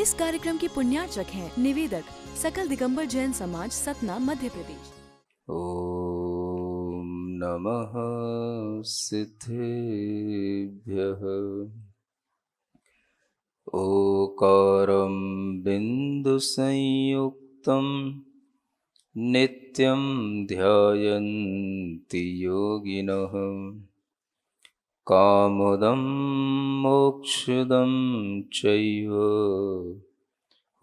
इस कार्यक्रम के पुण्यार्चक हैं निवेदक सकल दिगंबर जैन समाज, सतना, मध्य प्रदेश। ओम नमः सिद्धेभ्यः। ओकारं बिन्दुसंयुक्तं नित्यं ध्यायन्ति योगिनः। कामदं मोक्षदं चैव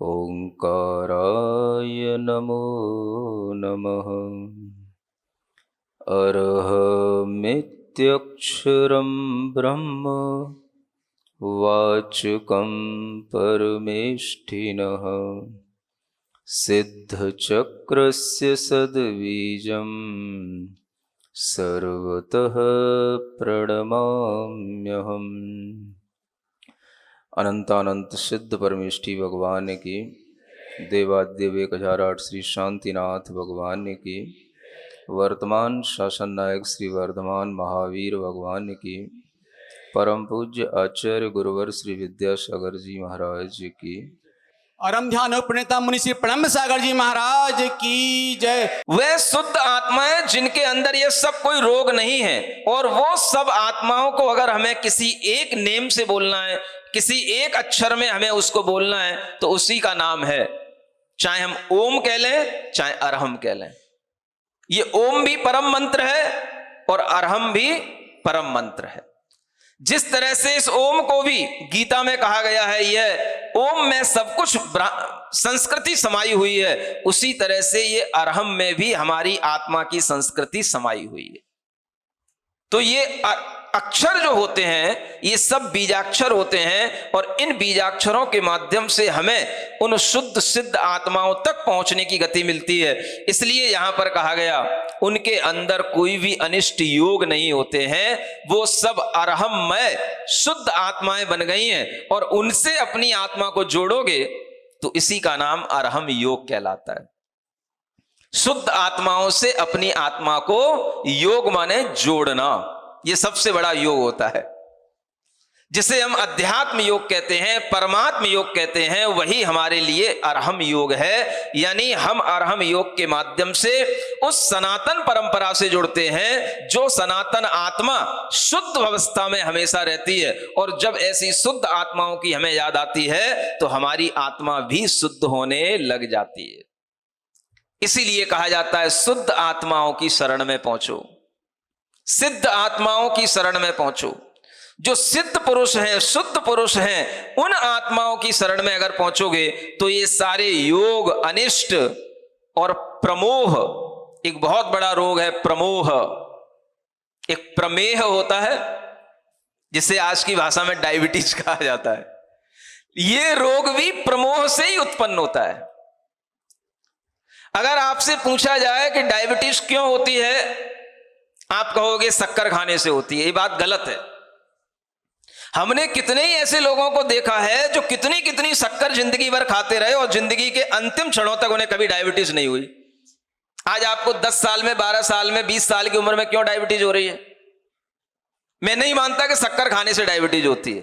ओंकाराय नमो नमः। अरहमित्यक्षरं ब्रह्म वाचकं परमेष्ठिनः। सिद्धचक्रस्य सद्बीजं सर्वतः प्रणमाम्यहम्। अनंतानंत सिद्ध परमेष्ठी भगवान की, देवादेव 1008 श्री शांतिनाथ भगवान की, वर्तमान शासन नायक श्री वर्धमान महावीर भगवान की, परम पूज्य आचार्य गुरुवर श्री विद्यासागर जी महाराज की, परम ध्यान प्रणेता मुनि श्री प्रणम सागर जी महाराज की जय। वे शुद्ध आत्माएं जिनके अंदर ये सब कोई रोग नहीं है, और वो सब आत्माओं को अगर हमें किसी एक नेम से बोलना है, किसी एक अक्षर में हमें उसको बोलना है, तो उसी का नाम है, चाहे हम ओम कह लें चाहे अरहम कह लें। ये ओम भी परम मंत्र है और अरहम भी परम मंत्र है। जिस तरह से इस ओम को भी गीता में कहा गया है, यह ओम में सब कुछ संस्कृति समाई हुई है, उसी तरह से ये अरहम में भी हमारी आत्मा की संस्कृति समाई हुई है। तो ये अक्षर जो होते हैं ये सब बीजाक्षर होते हैं, और इन बीजाक्षरों के माध्यम से हमें उन शुद्ध सिद्ध आत्माओं तक पहुंचने की गति मिलती है। इसलिए यहां पर कहा गया उनके अंदर कोई भी अनिष्ट योग नहीं होते हैं, वो सब अरहममय शुद्ध आत्माएं बन गई हैं, और उनसे अपनी आत्मा को जोड़ोगे तो इसी का नाम अरहम योग कहलाता है। शुद्ध आत्माओं से अपनी आत्मा को योग माने जोड़ना, ये सबसे बड़ा योग होता है, जिसे हम अध्यात्म योग कहते हैं, परमात्म योग कहते हैं, वही हमारे लिए अरहम योग है। यानी हम अरहम योग के माध्यम से उस सनातन परंपरा से जुड़ते हैं, जो सनातन आत्मा शुद्ध अवस्था में हमेशा रहती है, और जब ऐसी शुद्ध आत्माओं की हमें याद आती है तो हमारी आत्मा भी शुद्ध होने लग जाती है। इसीलिए कहा जाता है शुद्ध आत्माओं की शरण में पहुंचो, सिद्ध आत्माओं की शरण में पहुंचो। जो सिद्ध पुरुष हैं, शुद्ध पुरुष हैं, उन आत्माओं की शरण में अगर पहुंचोगे तो ये सारे योग, अनिष्ट और प्रमोह, एक बहुत बड़ा रोग है प्रमोह, एक प्रमेह होता है जिसे आज की भाषा में डायबिटीज कहा जाता है। ये रोग भी प्रमोह से ही उत्पन्न होता है। अगर आपसे पूछा जाए कि डायबिटीज क्यों होती है, आप कहोगे शक्कर खाने से होती है। ये बात गलत है। हमने कितने ही ऐसे लोगों को देखा है जो कितनी कितनी शक्कर जिंदगी भर खाते रहे और जिंदगी के अंतिम क्षणों तक उन्हें कभी डायबिटीज नहीं हुई। आज आपको 10 साल में, 12 साल में, 20 साल की उम्र में क्यों डायबिटीज हो रही है? मैं नहीं मानता कि शक्कर खाने से डायबिटीज होती है।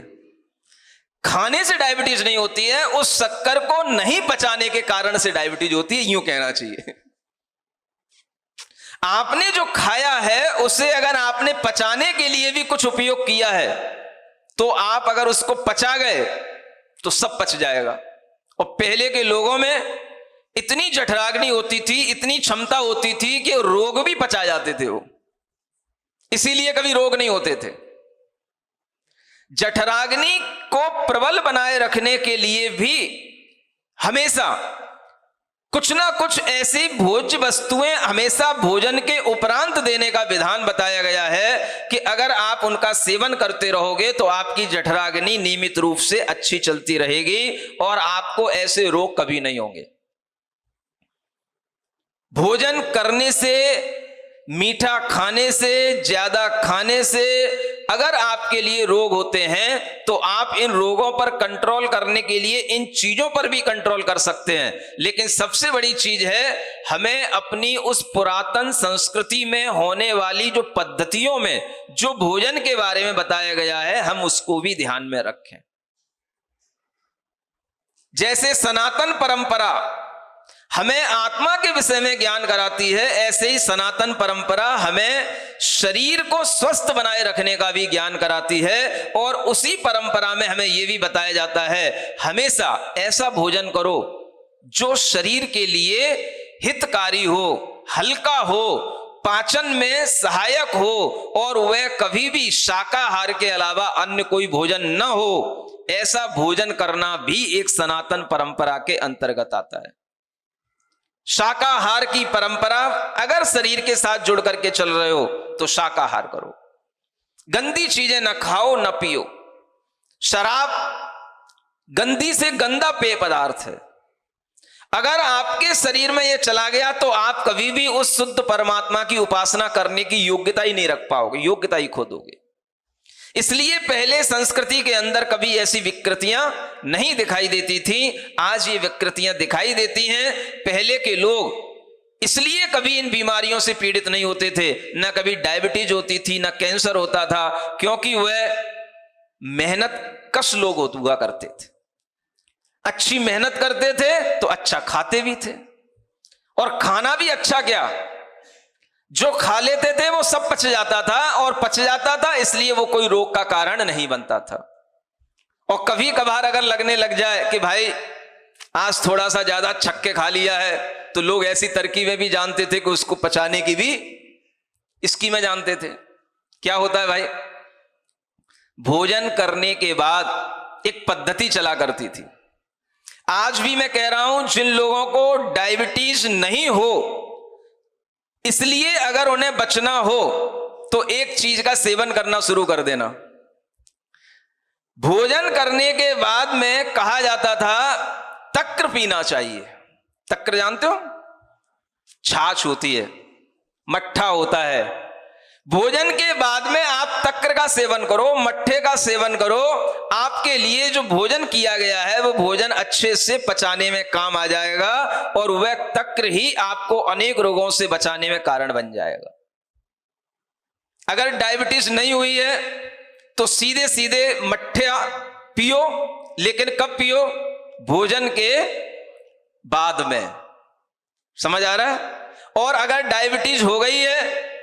खाने से डायबिटीज नहीं होती है, उस शक्कर को नहीं पचाने के कारण से डायबिटीज होती है, यूं कहना चाहिए। आपने जो खाया है उसे अगर आपने पचाने के लिए भी कुछ उपयोग किया है, तो आप अगर उसको पचा गए तो सब पच जाएगा। और पहले के लोगों में इतनी जठराग्नि होती थी, इतनी क्षमता होती थी कि रोग भी पचा जाते थे वो, इसीलिए कभी रोग नहीं होते थे। जठराग्नि को प्रबल बनाए रखने के लिए भी हमेशा कुछ ना कुछ ऐसी भोज्य वस्तुएं हमेशा भोजन के उपरांत देने का विधान बताया गया है कि अगर आप उनका सेवन करते रहोगे तो आपकी जठराग्नि नियमित रूप से अच्छी चलती रहेगी और आपको ऐसे रोग कभी नहीं होंगे। भोजन करने से, मीठा खाने से, ज्यादा खाने से अगर आपके लिए रोग होते हैं तो आप इन रोगों पर कंट्रोल करने के लिए इन चीजों पर भी कंट्रोल कर सकते हैं। लेकिन सबसे बड़ी चीज है, हमें अपनी उस पुरातन संस्कृति में होने वाली जो पद्धतियों में जो भोजन के बारे में बताया गया है, हम उसको भी ध्यान में रखें। जैसे सनातन परंपरा हमें आत्मा के विषय में ज्ञान कराती है, ऐसे ही सनातन परंपरा हमें शरीर को स्वस्थ बनाए रखने का भी ज्ञान कराती है। और उसी परंपरा में हमें यह भी बताया जाता है हमेशा ऐसा भोजन करो जो शरीर के लिए हितकारी हो, हल्का हो, पाचन में सहायक हो और वह कभी भी शाकाहार के अलावा अन्य कोई भोजन न हो। ऐसा भोजन करना भी एक सनातन परंपरा के अंतर्गत आता है। शाकाहार की परंपरा, अगर शरीर के साथ जुड़ करके चल रहे हो तो शाकाहार करो, गंदी चीजें न खाओ न पियो। शराब गंदी से गंदा पेय पदार्थ है। अगर आपके शरीर में यह चला गया तो आप कभी भी उस शुद्ध परमात्मा की उपासना करने की योग्यता ही नहीं रख पाओगे, योग्यता ही खो दोगे। इसलिए पहले संस्कृति के अंदर कभी ऐसी विकृतियां नहीं दिखाई देती थी, आज ये विकृतियां दिखाई देती हैं। पहले के लोग इसलिए कभी इन बीमारियों से पीड़ित नहीं होते थे, न कभी डायबिटीज होती थी, न कैंसर होता था, क्योंकि वह मेहनत कश लोग हुआ करते थे। अच्छी मेहनत करते थे तो अच्छा खाते भी थे, और खाना भी अच्छा क्या, जो खा लेते थे वो सब पच जाता था, और पच जाता था इसलिए वो कोई रोग का कारण नहीं बनता था। और कभी कभार अगर लगने लग जाए कि भाई आज थोड़ा सा ज्यादा छक्के खा लिया है, तो लोग ऐसी तरकीबें भी जानते थे कि उसको पचाने की भी स्कीमें जानते थे। क्या होता है भाई, भोजन करने के बाद एक पद्धति चला करती थी। आज भी मैं कह रहा हूं, जिन लोगों को डायबिटीज नहीं हो, इसलिए अगर उन्हें बचना हो तो एक चीज का सेवन करना शुरू कर देना। भोजन करने के बाद में कहा जाता था तक्र पीना चाहिए। तक्र जानते हो, छाछ होती है, मट्ठा होता है। भोजन के बाद में आप तक्र का सेवन करो, मट्ठे का सेवन करो, आपके लिए जो भोजन किया गया है वो भोजन अच्छे से पचाने में काम आ जाएगा, और वह तक्र ही आपको अनेक रोगों से बचाने में कारण बन जाएगा। अगर डायबिटीज नहीं हुई है तो सीधे सीधे मट्ठा पियो, लेकिन कब पियो, भोजन के बाद में। समझ आ रहा है? और अगर डायबिटीज हो गई है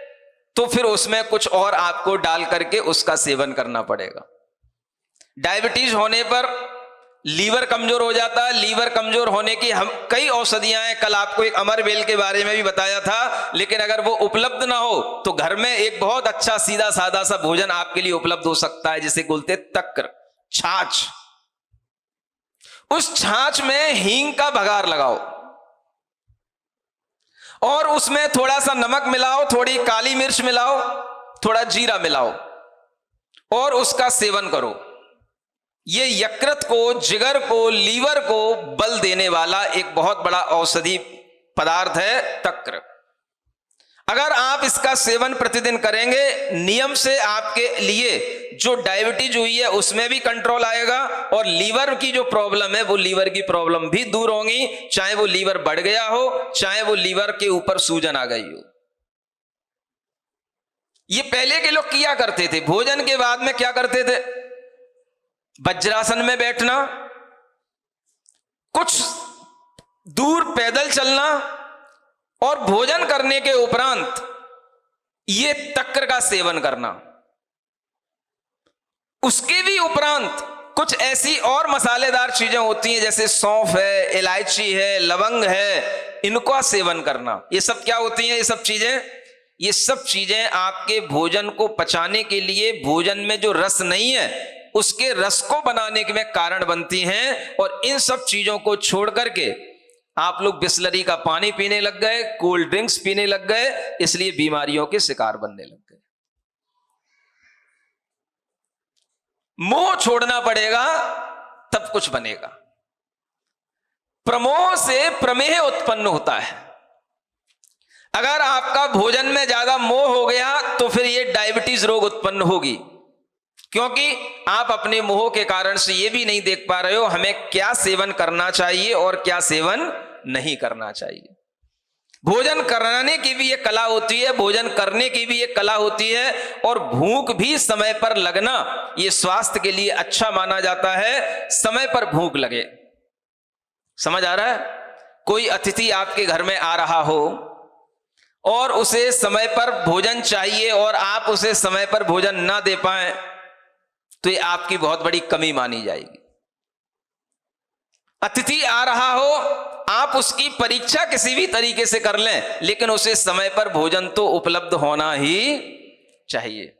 तो फिर उसमें कुछ और आपको डाल करके उसका सेवन करना पड़ेगा। डायबिटीज होने पर लीवर कमजोर हो जाता है। लीवर कमजोर होने की हम कई औषधियां हैं, कल आपको एक अमरबेल के बारे में भी बताया था, लेकिन अगर वो उपलब्ध ना हो तो घर में एक बहुत अच्छा सीधा सादा सा भोजन आपके लिए उपलब्ध हो सकता है, जिसे बोलते तक्र, छाछ। उस छाछ में हींग का बघार लगाओ और उसमें थोड़ा सा नमक मिलाओ, थोड़ी काली मिर्च मिलाओ, थोड़ा जीरा मिलाओ और उसका सेवन करो। ये यकृत को, जिगर को, लीवर को बल देने वाला एक बहुत बड़ा औषधि पदार्थ है तक्र। अगर आप इसका सेवन प्रतिदिन करेंगे नियम से, आपके लिए जो डायबिटीज हुई है उसमें भी कंट्रोल आएगा, और लीवर की जो प्रॉब्लम है वो लीवर की प्रॉब्लम भी दूर होगी, चाहे वो लीवर बढ़ गया हो, चाहे वो लीवर के ऊपर सूजन आ गई हो। ये पहले के लोग किया करते थे। भोजन के बाद में क्या करते थे, वज्रासन में बैठना, कुछ दूर पैदल चलना, और भोजन करने के उपरांत ये तक्र का सेवन करना। उसके भी उपरांत कुछ ऐसी और मसालेदार चीजें होती हैं, जैसे सौंफ है, इलायची है, लवंग है, इनका सेवन करना। ये सब क्या होती हैं, ये सब चीजें आपके भोजन को पचाने के लिए, भोजन में जो रस नहीं है उसके रस को बनाने में कारण बनती हैं। और इन सब चीजों को छोड़ करके आप लोग बिस्लरी का पानी पीने लग गए, कोल्ड ड्रिंक्स पीने लग गए, इसलिए बीमारियों के शिकार बनने लग गए। मोह छोड़ना पड़ेगा तब कुछ बनेगा। प्रमोह से प्रमेह उत्पन्न होता है। अगर आपका भोजन में ज्यादा मोह हो गया तो फिर ये डायबिटीज रोग उत्पन्न होगी, क्योंकि आप अपने मोह के कारण से ये भी नहीं देख पा रहे हो हमें क्या सेवन करना चाहिए और क्या सेवन नहीं करना चाहिए। भोजन कराने की भी एक कला होती है, भोजन करने की भी एक कला होती है, और भूख भी समय पर लगना ये स्वास्थ्य के लिए अच्छा माना जाता है। समय पर भूख लगे, समझ आ रहा है? कोई अतिथि आपके घर में आ रहा हो और उसे समय पर भोजन चाहिए और आप उसे समय पर भोजन ना दे पाए तो ये आपकी बहुत बड़ी कमी मानी जाएगी। अतिथि आ रहा हो, आप उसकी परीक्षा किसी भी तरीके से कर लें, लेकिन उसे समय पर भोजन तो उपलब्ध होना ही चाहिए।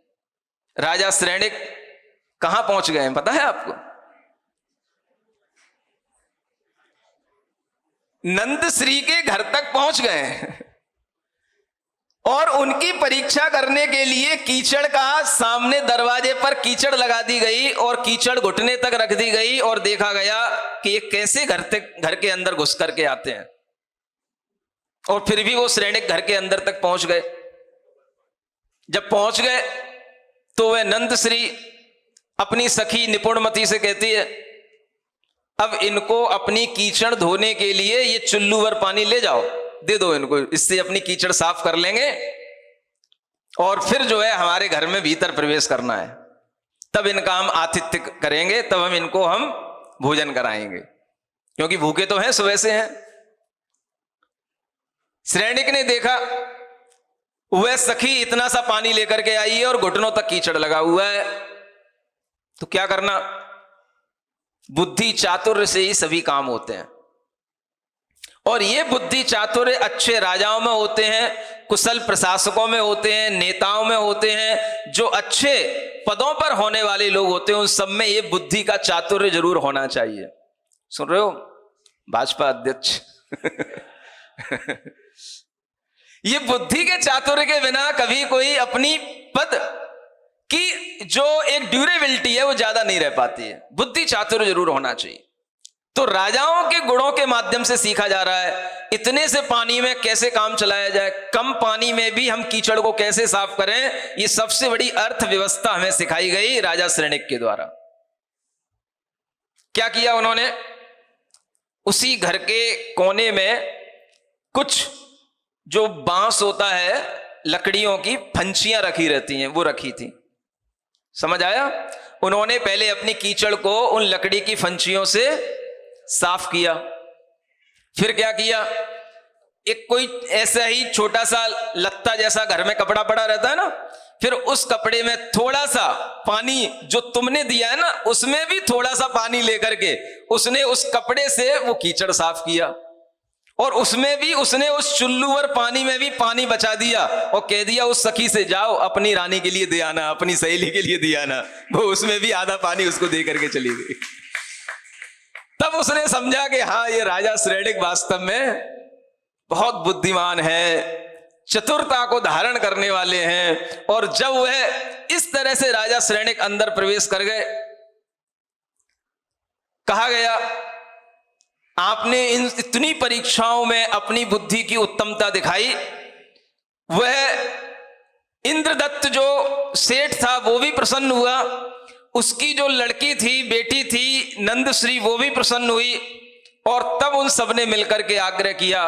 राजा श्रेणिक कहां पहुंच गए हैं पता है आपको? नंद श्री के घर तक पहुंच गए और उनकी परीक्षा करने के लिए कीचड़ का सामने दरवाजे पर कीचड़ लगा दी गई और कीचड़ घुटने तक रख दी गई और देखा गया कि ये कैसे घर के अंदर घुस करके आते हैं। और फिर भी वो श्रेणिक घर के अंदर तक पहुंच गए। जब पहुंच गए तो वह नंद श्री अपनी सखी निपुणमती से कहती है, अब इनको अपनी कीचड़ धोने के लिए ये चुल्लू भर पानी ले जाओ, दे दो इनको, इससे अपनी कीचड़ साफ कर लेंगे और फिर जो है हमारे घर में भीतर प्रवेश करना है, तब इनका हम आतिथ्य करेंगे, तब हम इनको हम भोजन कराएंगे, क्योंकि भूखे तो हैं, सुबह से हैं। श्रेणिक ने देखा वह सखी इतना सा पानी लेकर के आई है और घुटनों तक कीचड़ लगा हुआ है, तो क्या करना? बुद्धि चातुर्य से ही सभी काम होते हैं और ये बुद्धि चातुर्य अच्छे राजाओं में होते हैं, कुशल प्रशासकों में होते हैं, नेताओं में होते हैं, जो अच्छे पदों पर होने वाले लोग होते हैं उन सब में ये बुद्धि का चातुर्य जरूर होना चाहिए। सुन रहे हो भाजपा अध्यक्ष? ये बुद्धि के चातुर्य के बिना कभी कोई अपनी पद की जो एक ड्यूरेबिलिटी है वो ज्यादा नहीं रह पाती है। बुद्धि चातुर्य जरूर होना चाहिए। तो राजाओं के गुणों के माध्यम से सीखा जा रहा है इतने से पानी में कैसे काम चलाया जाए, कम पानी में भी हम कीचड़ को कैसे साफ करें, ये सबसे बड़ी अर्थव्यवस्था हमें सिखाई गई राजा श्रेणिक के द्वारा। क्या किया उन्होंने? उसी घर के कोने में कुछ जो बांस होता है, लकड़ियों की फंचियां रखी रहती हैं, वो रखी थी। समझ आया? उन्होंने पहले अपनी कीचड़ को उन लकड़ी की फंचियों से साफ किया। फिर क्या किया? एक कोई ऐसा ही छोटा सा लत्ता जैसा घर में कपड़ा पड़ा रहता है ना, फिर उस कपड़े में थोड़ा सा पानी जो तुमने दिया है ना, उसमें भी थोड़ा सा पानी लेकर के उसने उस कपड़े से वो कीचड़ साफ किया और उसमें भी उसने उस चुल्लूवर पानी में भी पानी बचा दिया और कह दिया उस सखी से, जाओ अपनी रानी के लिए दे आना, अपनी सहेली के लिए दे आना। वो उसमें भी आधा पानी उसको दे करके चली गई। तब उसने समझा कि हाँ, ये राजा श्रेणिक वास्तव में बहुत बुद्धिमान है, चतुरता को धारण करने वाले हैं। और जब वह इस तरह से राजा श्रेणिक अंदर प्रवेश कर गए, कहा गया आपने इन इतनी परीक्षाओं में अपनी बुद्धि की उत्तमता दिखाई। वह इंद्रदत्त जो सेठ था वो भी प्रसन्न हुआ, उसकी जो लड़की थी, बेटी थी नंदश्री, वो भी प्रसन्न हुई। और तब उन सब ने मिलकर के आग्रह किया,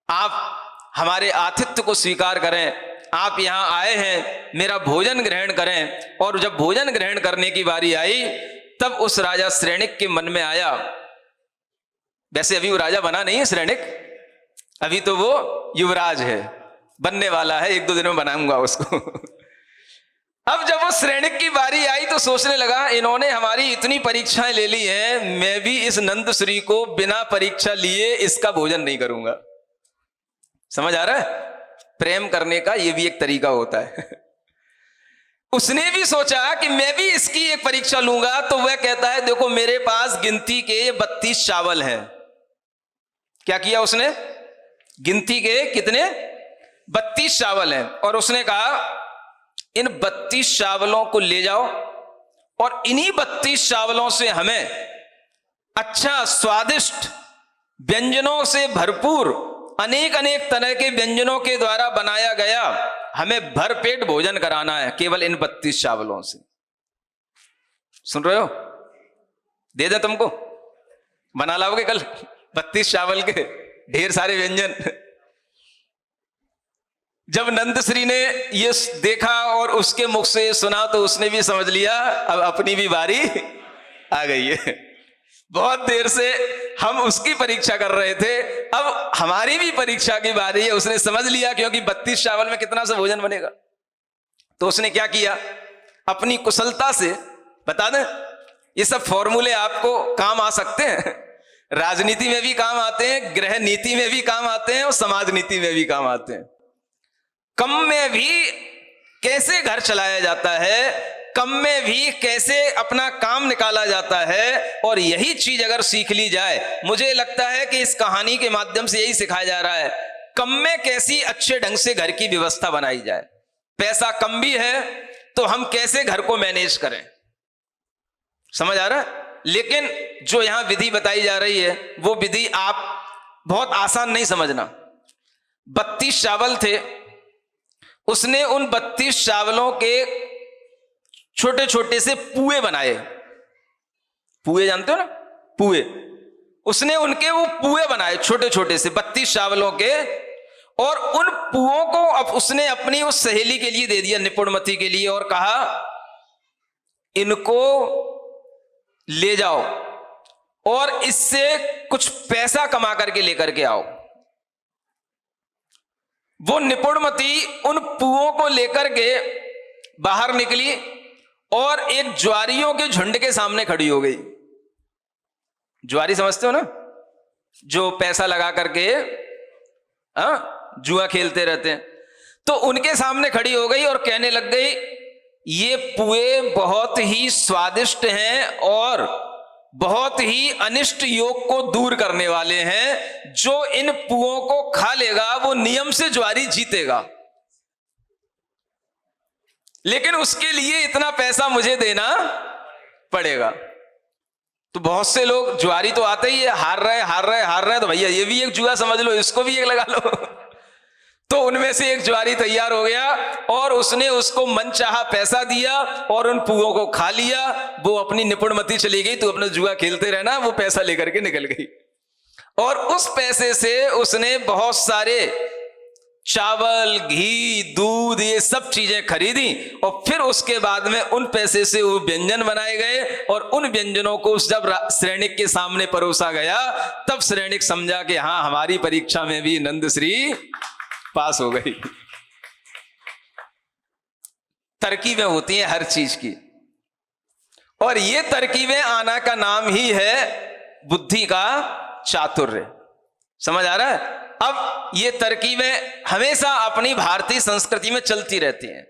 आप हमारे आतिथ्य को स्वीकार करें, आप यहां आए हैं, मेरा भोजन ग्रहण करें। और जब भोजन ग्रहण करने की बारी आई तब उस राजा श्रेणिक के मन में आया, वैसे अभी वो राजा बना नहीं है श्रेणिक, अभी तो वो युवराज है, बनने वाला है, 1-2 दिन में बनाऊंगा उसको। अब जब वो श्रेणिक की बारी आई तो सोचने लगा, इन्होंने हमारी इतनी परीक्षाएं ले ली हैं, मैं भी इस नंदश्री को बिना परीक्षा लिए इसका भोजन नहीं करूंगा। समझ आ रहा है? प्रेम करने का ये भी एक तरीका होता है। उसने भी सोचा कि मैं भी इसकी एक परीक्षा लूंगा। तो वह कहता है, देखो मेरे पास गिनती के 32 चावल हैं। क्या किया उसने? गिनती के कितने? 32 चावल हैं। और उसने कहा इन 32 चावलों को ले जाओ और इन्हीं 32 चावलों से हमें अच्छा स्वादिष्ट व्यंजनों से भरपूर अनेक अनेक तरह के व्यंजनों के द्वारा बनाया गया हमें भरपेट भोजन कराना है, केवल इन 32 चावलों से। सुन रहे हो? दे दे तुमको, बना लाओगे कल 32 चावल के ढेर सारे व्यंजन। जब नंदश्री ने ये देखा और उसके मुख से सुना तो उसने भी समझ लिया अब अपनी भी बारी आ गई है। बहुत देर से हम उसकी परीक्षा कर रहे थे, अब हमारी भी परीक्षा की बारी है। उसने समझ लिया क्योंकि 32 चावल में कितना सा भोजन बनेगा, तो उसने क्या किया, अपनी कुशलता से, बता दें ये सब फॉर्मूले आपको काम आ सकते हैं, राजनीति में भी काम आते हैं, गृह नीति में भी काम आते हैं और समाज नीति में भी काम आते हैं। कम में भी कैसे घर चलाया जाता है, कम में भी कैसे अपना काम निकाला जाता है, और यही चीज अगर सीख ली जाए, मुझे लगता है कि इस कहानी के माध्यम से यही सिखाया जा रहा है, कम में कैसी अच्छे ढंग से घर की व्यवस्था बनाई जाए। पैसा कम भी है तो हम कैसे घर को मैनेज करें, समझ आ रहा है। लेकिन जो यहां विधि बताई जा रही है वो विधि आप बहुत आसान नहीं समझना। 32 चावल थे, उसने उन 32 चावलों के छोटे छोटे से पुए बनाए। पुए जानते हो ना, पुए, उसने उनके वो पुए बनाए छोटे छोटे से 32 चावलों के, और उन पुओं को अब उसने अपनी उस सहेली के लिए दे दिया, निपुणमती के लिए, और कहा इनको ले जाओ और इससे कुछ पैसा कमा करके लेकर के आओ। वो निपुणमती उन पुओं को लेकर के बाहर निकली और एक ज्वारियों के झुंड के सामने खड़ी हो गई। ज्वारी समझते हो ना, जो पैसा लगा करके जुआ खेलते रहते हैं, तो उनके सामने खड़ी हो गई और कहने लग गई ये पुए बहुत ही स्वादिष्ट हैं और बहुत ही अनिष्ट योग को दूर करने वाले हैं, जो इन पुओं को खा लेगा वो नियम से ज्वारी जीतेगा, लेकिन उसके लिए इतना पैसा मुझे देना पड़ेगा। तो बहुत से लोग, ज्वारी तो आता ही है, हार रहे, तो भैया ये भी एक जुआ समझ लो, इसको भी एक लगा लो। तो उनमें से एक ज्वारी तैयार हो गया और उसने उसको मनचाहा पैसा दिया और उन पुओं को खा लिया। वो अपनी निपुणमती चली गई, तो अपना जुआ खेलते रहना, वो पैसा लेकर के निकल गई। और उस पैसे से उसने बहुत सारे चावल, घी, दूध, ये सब चीजें खरीदी, और फिर उसके बाद में उन पैसे से वो व्यंजन बनाए गए, और उन व्यंजनों को जब श्रेणिक के सामने परोसा गया, तब श्रेणिक समझा कि हाँ, हमारी परीक्षा में भी नंदश्री पास हो गई। तरकीबें होती हैं हर चीज की, और ये तरकीबें आना का नाम ही है बुद्धि का चातुर्य। समझ आ रहा है। अब ये तरकीबें हमेशा अपनी भारतीय संस्कृति में चलती रहती हैं।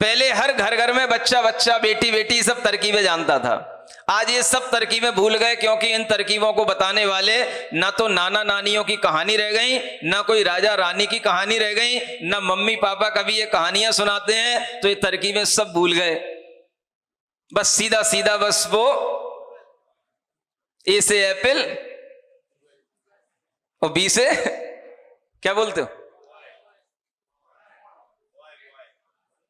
पहले हर घर घर में बच्चा बच्चा, बेटी बेटी सब तरकीबें जानता था। आज ये सब तरकीबें भूल गए, क्योंकि इन तरकीबों को बताने वाले ना तो नाना नानियों की कहानी रह गई, ना कोई राजा रानी की कहानी रह गई, ना मम्मी पापा कभी ये कहानियां सुनाते हैं, तो ये तरकीबें सब भूल गए। बस सीधा सीधा बस वो ए से एप्पल और बी से क्या बोलते हो,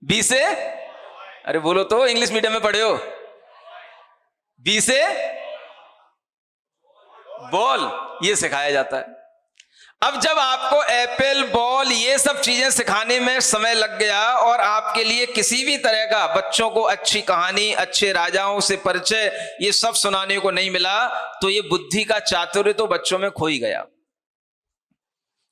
बी से, अरे बोलो तो, इंग्लिश मीडियम में पढ़े हो। बी से बॉल, ये सिखाया जाता है। अब जब आपको एप्पल, बॉल, ये सब चीजें सिखाने में समय लग गया, और आपके लिए किसी भी तरह का बच्चों को अच्छी कहानी, अच्छे राजाओं से परिचय, ये सब सुनाने को नहीं मिला, तो ये बुद्धि का चातुर्य तो बच्चों में खो ही गया।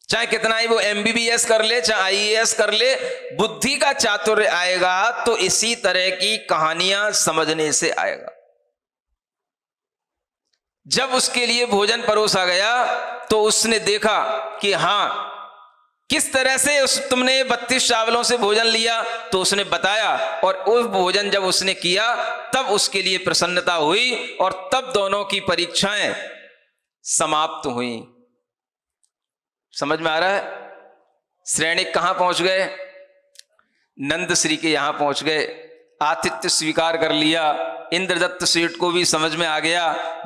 चाहे कितना ही वो MBBS कर ले, चाहे IAS कर ले, बुद्धि का चातुर्य आएगा तो इसी तरह की कहानियां समझने से आएगा। जब उसके लिए भोजन परोसा गया तो उसने देखा कि हाँ, किस तरह से तुमने 32 चावलों से भोजन लिया, तो उसने बताया, और उस भोजन जब उसने किया तब उसके लिए प्रसन्नता हुई, और तब दोनों की परीक्षाएं समाप्त हुई। समझ में आ रहा है। श्रेणिक कहां पहुंच गए, नंदश्री के यहां पहुंच गए, आतिथ्य स्वीकार कर लिया। इंद्रदत्त सेठ को भी समझ में आ गया,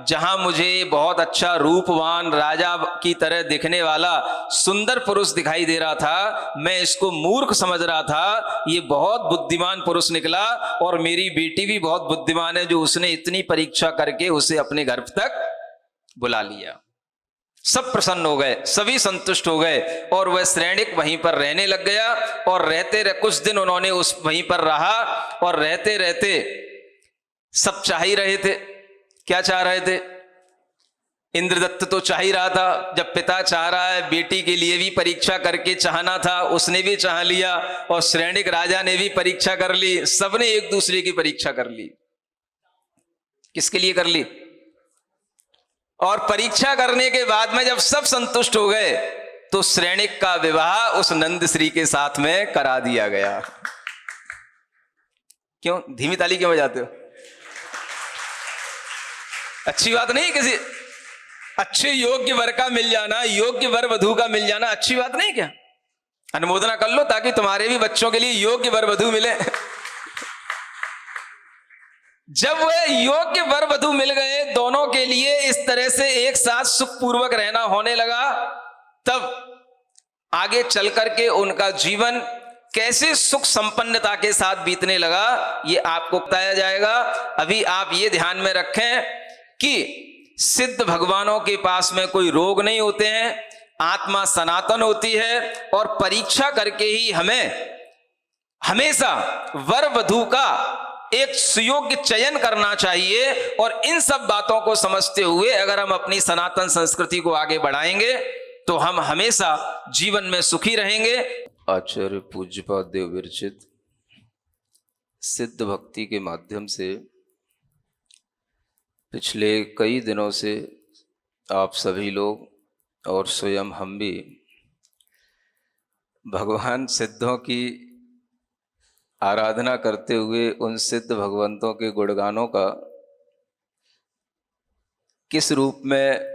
जहां मुझे बहुत अच्छा रूपवान राजा की तरह दिखने वाला सुंदर पुरुष दिखाई दे रहा था, मैं इसको मूर्ख समझ रहा था, ये बहुत बुद्धिमान पुरुष निकला, और मेरी बेटी भी बहुत बुद्धिमान है, जो उसने इतनी परीक्षा करके उसे अपने घर तक बुला लिया। सब प्रसन्न हो गए, सभी संतुष्ट हो गए, और वह श्रेणिक वहीं पर रहने लग गया। और रहते कुछ दिन उन्होंने उस वहीं पर रहा, और रहते रहते सब चाह ही रहे थे। क्या चाह रहे थे इंद्रदत्त तो चाह ही रहा था, जब पिता चाह रहा है बेटी के लिए भी परीक्षा करके चाहना था, उसने भी चाह लिया और श्रेणिक राजा ने भी परीक्षा कर ली, सबने एक दूसरे की परीक्षा कर ली। किसके लिए कर ली? और परीक्षा करने के बाद में जब सब संतुष्ट हो गए तो श्रेणिक का विवाह उस नंद श्री के साथ में करा दिया गया। क्यों धीमी ताली क्यों बजाते हो? अच्छी बात नहीं? किसी अच्छे योग्य वर का मिल जाना, योग्य वर वधू का मिल जाना अच्छी बात नहीं क्या? अनुमोदना कर लो ताकि तुम्हारे भी बच्चों के लिए योग्य वर वधू मिले। जब वह योग्य वर वधू मिल गए, दोनों के लिए इस तरह से एक साथ सुखपूर्वक रहना होने लगा, तब आगे चल करके उनका जीवन कैसे सुख संपन्नता के साथ बीतने लगा ये आपको बताया जाएगा। अभी आप ये ध्यान में रखें कि सिद्ध भगवानों के पास में कोई रोग नहीं होते हैं, आत्मा सनातन होती है और परीक्षा करके ही हमें हमेशा वर वधू का एक सुयोग्य चयन करना चाहिए। और इन सब बातों को समझते हुए अगर हम अपनी सनातन संस्कृति को आगे बढ़ाएंगे तो हम हमेशा जीवन में सुखी रहेंगे। आचार्य पूज्यपाद देव विरचित सिद्ध भक्ति के माध्यम से पिछले कई दिनों से आप सभी लोग और स्वयं हम भी भगवान सिद्धों की आराधना करते हुए उन सिद्ध भगवंतों के गुणगानों का किस रूप में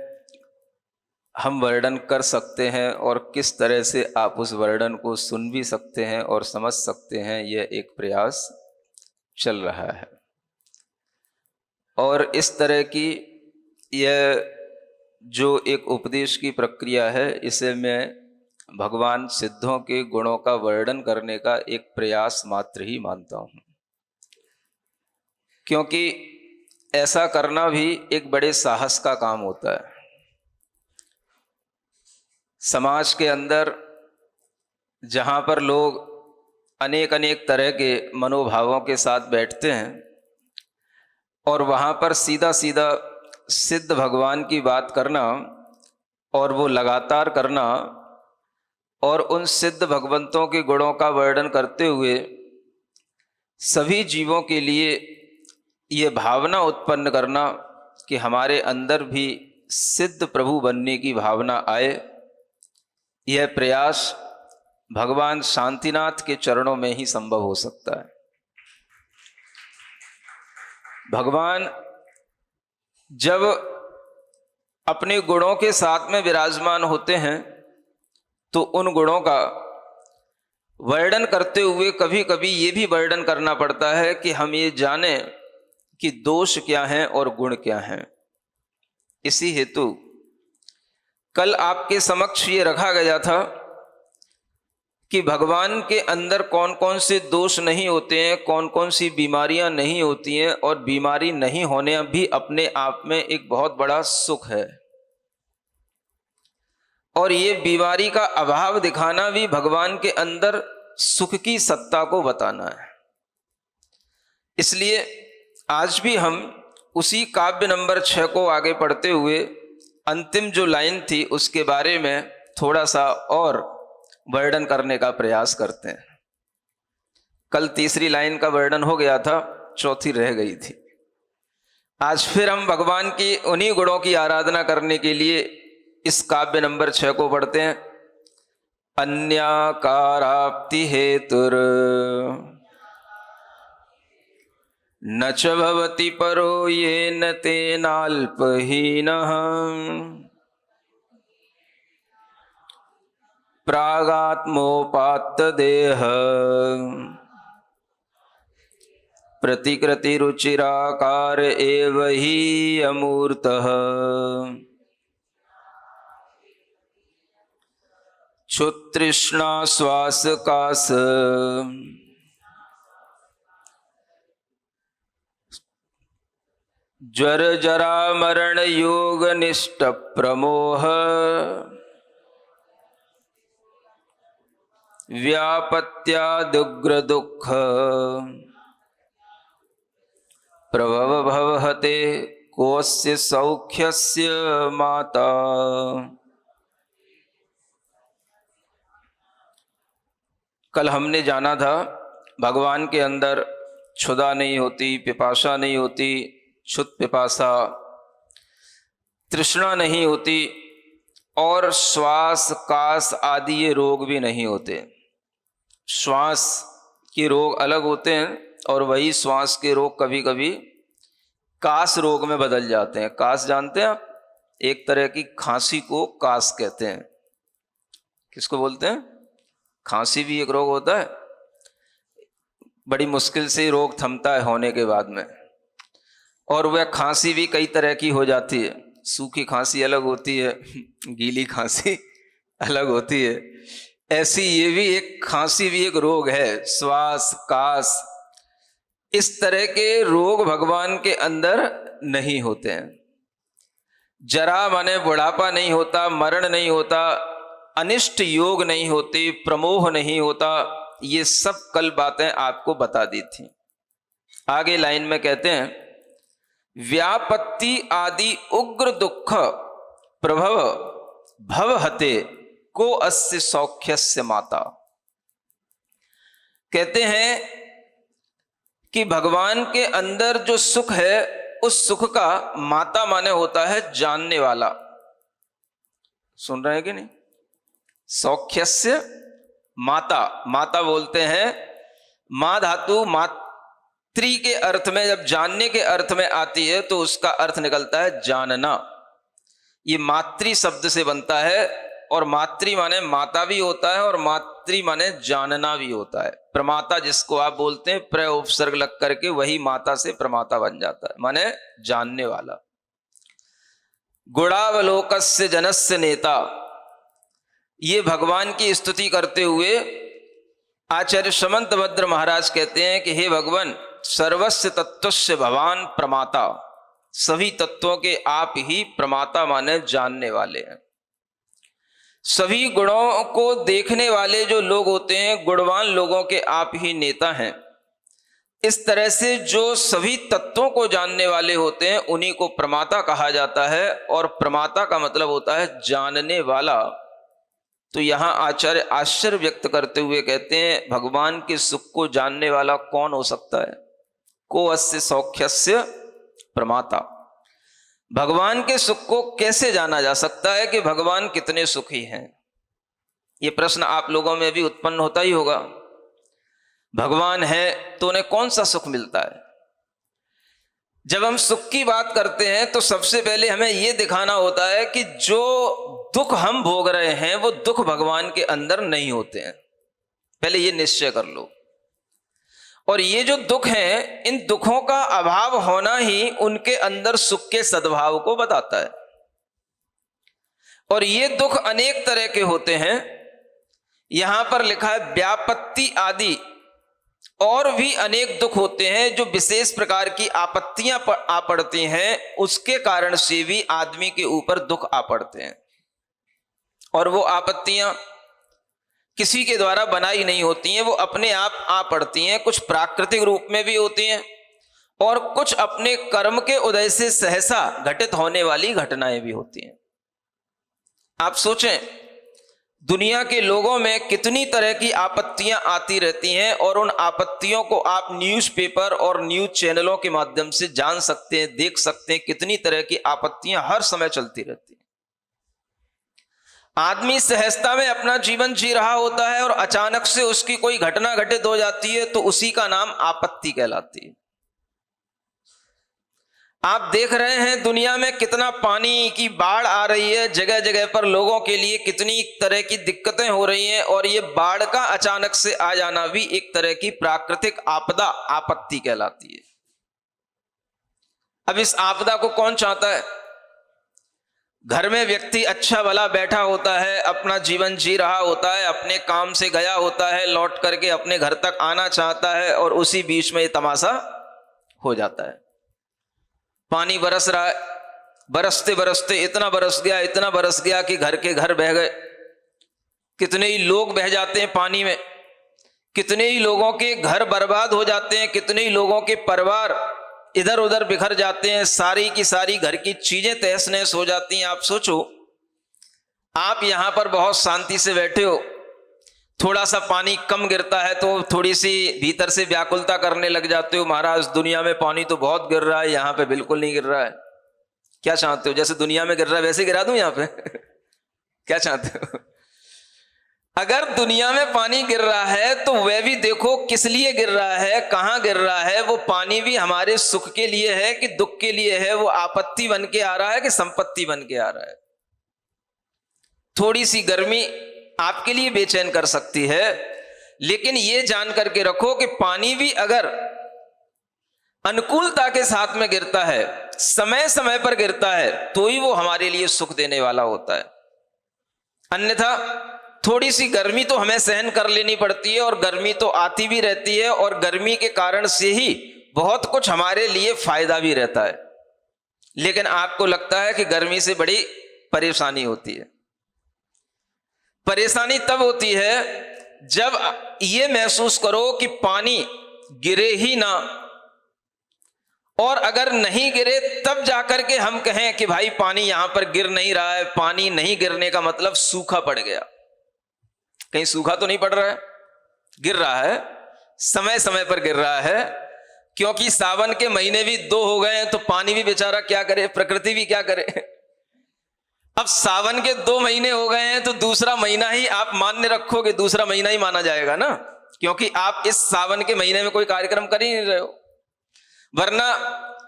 हम वर्णन कर सकते हैं और किस तरह से आप उस वर्णन को सुन भी सकते हैं और समझ सकते हैं, यह एक प्रयास चल रहा है। और इस तरह की यह जो एक उपदेश की प्रक्रिया है, इसे मैं भगवान सिद्धों के गुणों का वर्णन करने का एक प्रयास मात्र ही मानता हूँ, क्योंकि ऐसा करना भी एक बड़े साहस का काम होता है। समाज के अंदर जहाँ पर लोग अनेक अनेक तरह के मनोभावों के साथ बैठते हैं और वहाँ पर सीधा सीधा सिद्ध भगवान की बात करना और वो लगातार करना और उन सिद्ध भगवंतों के गुणों का वर्णन करते हुए सभी जीवों के लिए ये भावना उत्पन्न करना कि हमारे अंदर भी सिद्ध प्रभु बनने की भावना आए, यह प्रयास भगवान शांतिनाथ के चरणों में ही संभव हो सकता है। भगवान जब अपने गुणों के साथ में विराजमान होते हैं तो उन गुणों का वर्णन करते हुए कभी कभी ये भी वर्णन करना पड़ता है कि हम ये जानें कि दोष क्या हैं और गुण क्या हैं। इसी हेतु कल आपके समक्ष ये रखा गया था कि भगवान के अंदर कौन कौन से दोष नहीं होते हैं, कौन कौन सी बीमारियां नहीं होती हैं, और बीमारी नहीं होने भी अपने आप में एक बहुत बड़ा सुख है। और ये बीमारी का अभाव दिखाना भी भगवान के अंदर सुख की सत्ता को बताना है। इसलिए आज भी हम उसी काव्य नंबर 6 को आगे पढ़ते हुए अंतिम जो लाइन थी उसके बारे में थोड़ा सा और वर्णन करने का प्रयास करते हैं। कल तीसरी लाइन का वर्णन हो गया था, चौथी रह गई थी। आज फिर हम भगवान की उन्हीं गुणों की आराधना करने के लिए इस काव्य नंबर 6 को पढ़ते हैं। अन्याकाराप्ति हेतुर न च भवति परो येन तेनाल्पहीनः प्रागात्मोपात्त देह प्रतिकृति रुचिराकार एव हि अमूर्तः क्षुतृष्णा श्वास कास ज्वर जरा मरण योग निष्ठ प्रमोह व्यापत्यादुग्र दुख प्रभव भवहते कोऽस्य सौख्यस्य माता। कल हमने जाना था भगवान के अंदर क्षुधा नहीं होती, पिपासा नहीं होती, क्षुत पिपासा, तृष्णा नहीं होती और श्वास कास आदि ये रोग भी नहीं होते। श्वास के रोग अलग होते हैं और वही श्वास के रोग कभी कभी कास रोग में बदल जाते हैं। कास जानते हैं आप? एक तरह की खांसी को कास कहते हैं। किसको बोलते हैं? खांसी भी एक रोग होता है, बड़ी मुश्किल से रोग थमता है होने के बाद में, और वह खांसी भी कई तरह की हो जाती है। सूखी खांसी अलग होती है, गीली खांसी अलग होती है। ऐसी ये भी एक खांसी भी एक रोग है, श्वास कास। इस तरह के रोग भगवान के अंदर नहीं होते हैं। जरा माने बुढ़ापा नहीं होता, मरण नहीं होता, अनिष्ट योग नहीं होते, प्रमोह नहीं होता। ये सब कल बातें आपको बता दी थी। आगे लाइन में कहते हैं, व्यापत्ति आदि उग्र दुख प्रभव भवहते को अस्य सौख्यस्य माता। कहते हैं कि भगवान के अंदर जो सुख है उस सुख का माता माने होता है जानने वाला। सुन रहे हैं कि नहीं? सौख्यस्य माता, माता बोलते हैं। मां धातु मातृ के अर्थ में, जब जानने के अर्थ में आती है तो उसका अर्थ निकलता है जानना। ये मातृ शब्द से बनता है और मातृ माने माता भी होता है और मातृ माने जानना भी होता है। प्रमाता जिसको आप बोलते हैं, प्र उपसर्ग लग करके वही माता से प्रमाता बन जाता है, माने जानने वाला। गुणावलोकस्य जनस्य नेता, ये भगवान की स्तुति करते हुए आचार्य समंतभद्र महाराज कहते हैं कि हे भगवान, सर्वस्य तत्वस्य भगवान प्रमाता, सभी तत्वों के आप ही प्रमाता माने जानने वाले हैं। सभी गुणों को देखने वाले जो लोग होते हैं, गुणवान लोगों के आप ही नेता हैं। इस तरह से जो सभी तत्वों को जानने वाले होते हैं उन्हीं को प्रमाता कहा जाता है, और प्रमाता का मतलब होता है जानने वाला। तो यहां आचार्य आश्चर्य व्यक्त करते हुए कहते हैं, भगवान के सुख को जानने वाला कौन हो सकता है? को अस्य सौख्यस्य प्रमाता। भगवान के सुख को कैसे जाना जा सकता है कि भगवान कितने सुखी हैं? ये प्रश्न आप लोगों में भी उत्पन्न होता ही होगा। भगवान है तो उन्हें कौन सा सुख मिलता है? जब हम सुख की बात करते हैं तो सबसे पहले हमें यह दिखाना होता है कि जो दुख हम भोग रहे हैं वो दुख भगवान के अंदर नहीं होते हैं। पहले ये निश्चय कर लो। और ये जो दुख हैं, इन दुखों का अभाव होना ही उनके अंदर सुख के सद्भाव को बताता है। और ये दुख अनेक तरह के होते हैं। यहां पर लिखा है व्यापत्ति आदि, और भी अनेक दुख होते हैं जो विशेष प्रकार की आपत्तियां आ पड़ती हैं, उसके कारण से भी आदमी के ऊपर दुख आ पड़ते हैं। और वो आपत्तियां किसी के द्वारा बनाई नहीं होती हैं, वो अपने आप आ पड़ती हैं। कुछ प्राकृतिक रूप में भी होती हैं और कुछ अपने कर्म के उदय से सहसा घटित होने वाली घटनाएं भी होती हैं। आप सोचें, दुनिया के लोगों में कितनी तरह की आपत्तियां आती रहती हैं, और उन आपत्तियों को आप न्यूज़पेपर और न्यूज चैनलों के माध्यम से जान सकते हैं, देख सकते हैं। कितनी तरह की आपत्तियां हर समय चलती रहती हैं। आदमी सहजता में अपना जीवन जी रहा होता है और अचानक से उसकी कोई घटना घटित हो जाती है तो उसी का नाम आपत्ति कहलाती है। आप देख रहे हैं दुनिया में कितना पानी की बाढ़ आ रही है, जगह जगह पर लोगों के लिए कितनी तरह की दिक्कतें हो रही हैं, और ये बाढ़ का अचानक से आ जाना भी एक तरह की प्राकृतिक आपदा, आपत्ति कहलाती है। अब इस आपदा को कौन चाहता है? घर में व्यक्ति अच्छा भला बैठा होता है, अपना जीवन जी रहा होता है, अपने काम से गया होता है, लौट करके अपने घर तक आना चाहता है, और उसी बीच में ये तमाशा हो जाता है। पानी बरस रहा है, बरसते बरसते इतना बरस गया कि घर के घर बह गए। कितने ही लोग बह जाते हैं पानी में, कितने ही लोगों के घर बर्बाद हो जाते हैं, कितने ही लोगों के परिवार इधर उधर बिखर जाते हैं, सारी की सारी घर की चीजें तहस नहस हो जाती हैं। आप सोचो, आप यहां पर बहुत शांति से बैठे हो, थोड़ा सा पानी कम गिरता है तो थोड़ी सी भीतर से व्याकुलता करने लग जाते हो, महाराज दुनिया में पानी तो बहुत गिर रहा है, यहां पे बिल्कुल नहीं गिर रहा है। क्या चाहते हो, जैसे दुनिया में गिर रहा है वैसे गिरा दूं यहां पे? क्या चाहते हो? अगर दुनिया में पानी गिर रहा है तो वह भी देखो किस लिए गिर रहा है, कहां गिर रहा है। वो पानी भी हमारे सुख के लिए है कि दुख के लिए है? वो आपत्ति बन के आ रहा है कि संपत्ति बन के आ रहा है? थोड़ी सी गर्मी आपके लिए बेचैन कर सकती है, लेकिन ये जान करके रखो कि पानी भी अगर अनुकूलता के साथ में गिरता है, समय समय पर गिरता है, तो ही वो हमारे लिए सुख देने वाला होता है। अन्यथा थोड़ी सी गर्मी तो हमें सहन कर लेनी पड़ती है, और गर्मी तो आती भी रहती है, और गर्मी के कारण से ही बहुत कुछ हमारे लिए फायदा भी रहता है। लेकिन आपको लगता है कि गर्मी से बड़ी परेशानी होती है। परेशानी तब होती है जब ये महसूस करो कि पानी गिरे ही ना, और अगर नहीं गिरे तब जाकर के हम कहें कि भाई पानी यहां पर गिर नहीं रहा है। पानी नहीं गिरने का मतलब सूखा पड़ गया। कहीं सूखा तो नहीं पड़ रहा है, गिर रहा है, समय समय पर गिर रहा है। क्योंकि सावन के महीने भी 2 हो गए हैं, तो पानी भी बेचारा क्या करे, प्रकृति भी क्या करे। अब सावन के 2 महीने हो गए हैं तो दूसरा महीना ही आप मान्य रखोगे, दूसरा महीना ही माना जाएगा ना, क्योंकि आप इस सावन के महीने में कोई कार्यक्रम कर ही नहीं रहे हो। वरना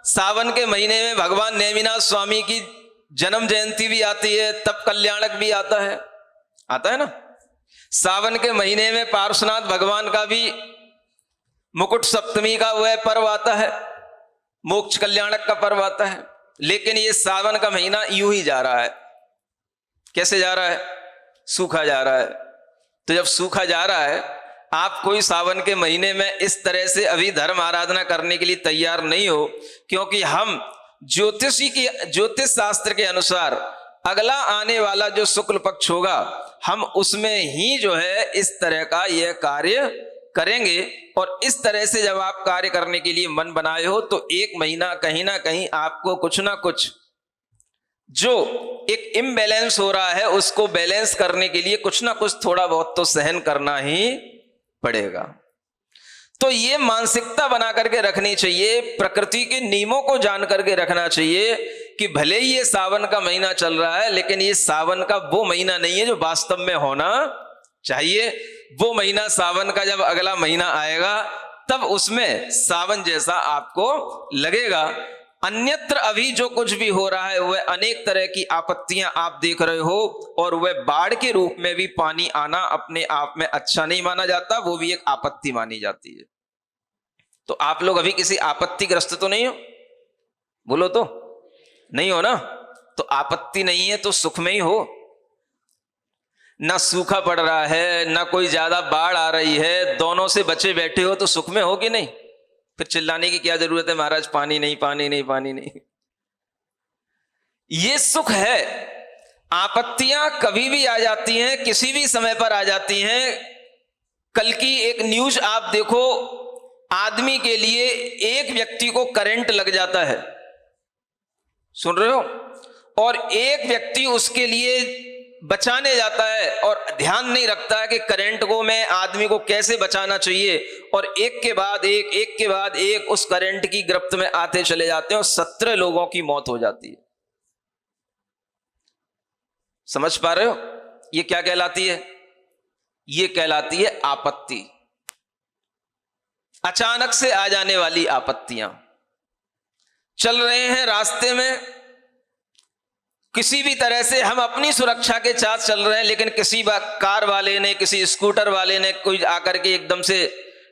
सावन के महीने में भगवान नेमिनाथ स्वामी की जन्म जयंती भी आती है, तब कल्याणक भी आता है ना। सावन के महीने में पार्श्वनाथ भगवान का भी मुकुट सप्तमी का वह पर्व आता है, मोक्ष कल्याणक का पर्व आता है। लेकिन ये सावन का महीना यूं ही जा रहा है। कैसे जा रहा है? सूखा जा रहा है। तो जब सूखा जा रहा है, आप कोई सावन के महीने में इस तरह से अभी धर्म आराधना करने के लिए तैयार नहीं हो, क्योंकि हम ज्योतिष शास्त्र के अनुसार अगला आने वाला जो शुक्ल पक्ष होगा, हम उसमें ही जो है इस तरह का यह कार्य करेंगे। और इस तरह से जब आप कार्य करने के लिए मन बनाए हो, तो 1 महीना कहीं ना कहीं आपको कुछ ना कुछ जो एक इम्बैलेंस हो रहा है उसको बैलेंस करने के लिए कुछ ना कुछ थोड़ा बहुत तो सहन करना ही पड़ेगा। तो ये मानसिकता बना करके रखनी चाहिए, प्रकृति के नियमों को जान करके रखना चाहिए कि भले ही ये सावन का महीना चल रहा है, लेकिन ये सावन का वो महीना नहीं है जो वास्तव में होना चाहिए। वो महीना सावन का जब अगला महीना आएगा, तब उसमें सावन जैसा आपको लगेगा। अन्यत्र अभी जो कुछ भी हो रहा है वह अनेक तरह की आपत्तियां आप देख रहे हो, और वह बाढ़ के रूप में भी पानी आना अपने आप में अच्छा नहीं माना जाता, वो भी एक आपत्ति मानी जाती है। तो आप लोग अभी किसी आपत्तिग्रस्त तो नहीं हो? बोलो तो नहीं हो ना। तो आपत्ति नहीं है तो सुख में ही हो ना। सूखा पड़ रहा है, ना कोई ज्यादा बाढ़ आ रही है, दोनों से बचे बैठे हो तो सुख में हो कि नहीं? फिर चिल्लाने की क्या जरूरत है, महाराज पानी नहीं, पानी नहीं, पानी नहीं। ये सुख है। आपत्तियां कभी भी आ जाती हैं, किसी भी समय पर आ जाती हैं। कल की एक न्यूज आप देखो, आदमी के लिए एक व्यक्ति को करंट लग जाता है, सुन रहे हो, और एक व्यक्ति उसके लिए बचाने जाता है और ध्यान नहीं रखता है कि करंट को मैं आदमी को कैसे बचाना चाहिए, और एक के बाद एक उस करंट की गिरफ्त में आते चले जाते हैं, और 17 लोगों की मौत हो जाती है। समझ पा रहे हो? ये क्या कहलाती है? ये कहलाती है आपत्ति। अचानक से आ जाने वाली आपत्तियां। चल रहे हैं रास्ते में, किसी भी तरह से हम अपनी सुरक्षा के साथ चल रहे हैं, लेकिन किसी कार वाले ने, किसी स्कूटर वाले ने कोई आकर के एकदम से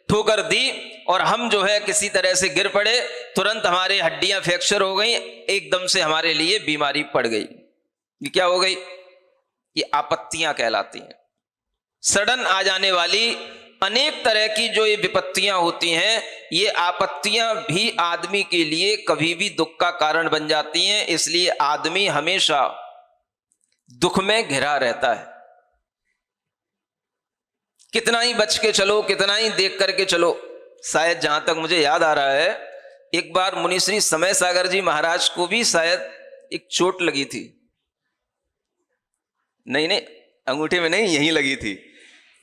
ठोकर दी, और हम जो है किसी तरह से गिर पड़े, तुरंत हमारे हड्डियां फ्रैक्चर हो गई, एकदम से हमारे लिए बीमारी पड़ गई। ये क्या हो गई? ये आपत्तियां कहलाती हैं। सडन आ जाने वाली अनेक तरह की जो ये विपत्तियां होती हैं, ये आपत्तियां भी आदमी के लिए कभी भी दुख का कारण बन जाती हैं। इसलिए आदमी हमेशा दुख में घिरा रहता है। कितना ही बच के चलो, कितना ही देख करके चलो। शायद जहां तक मुझे याद आ रहा है, एक बार मुनिश्री समय सागर जी महाराज को भी शायद एक चोट लगी थी, नहीं नहीं अंगूठे में नहीं, यहीं लगी थी।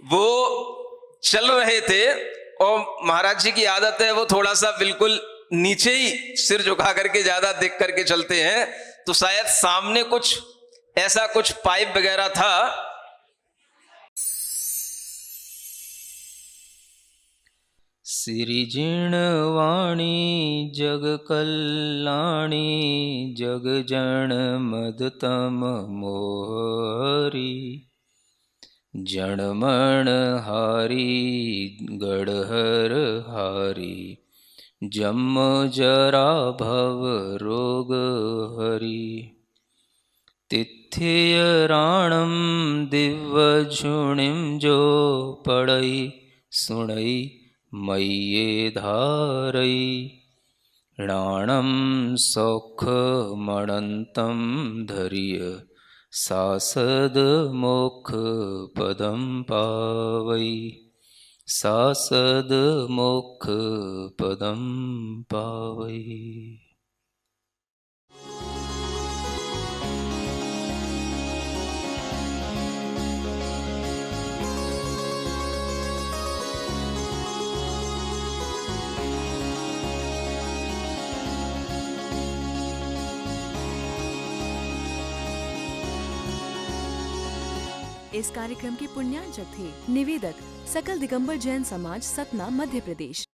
वो चल रहे थे और महाराज जी की आदत है वो थोड़ा सा बिल्कुल नीचे ही सिर झुका करके ज्यादा देख करके चलते हैं, तो शायद सामने कुछ ऐसा कुछ पाइप वगैरह था। सिरिजिणवाणी जग कल्याणी जग जन मदतम मोहरी जनमण हारी गढ़हर हारी जम जरा भव रोग हरि तिथ्य राणम दिव्य झुणिम जो पड़ई सुणई मय्ये धारई राणम सौख मणंतम धर्य सासद मोक्ष पदम पावई सासद मोक्ष पदम पावई। इस कार्यक्रम के पुण्यार्चक थे निवेदक सकल दिगंबर जैन समाज, सतना, मध्य प्रदेश।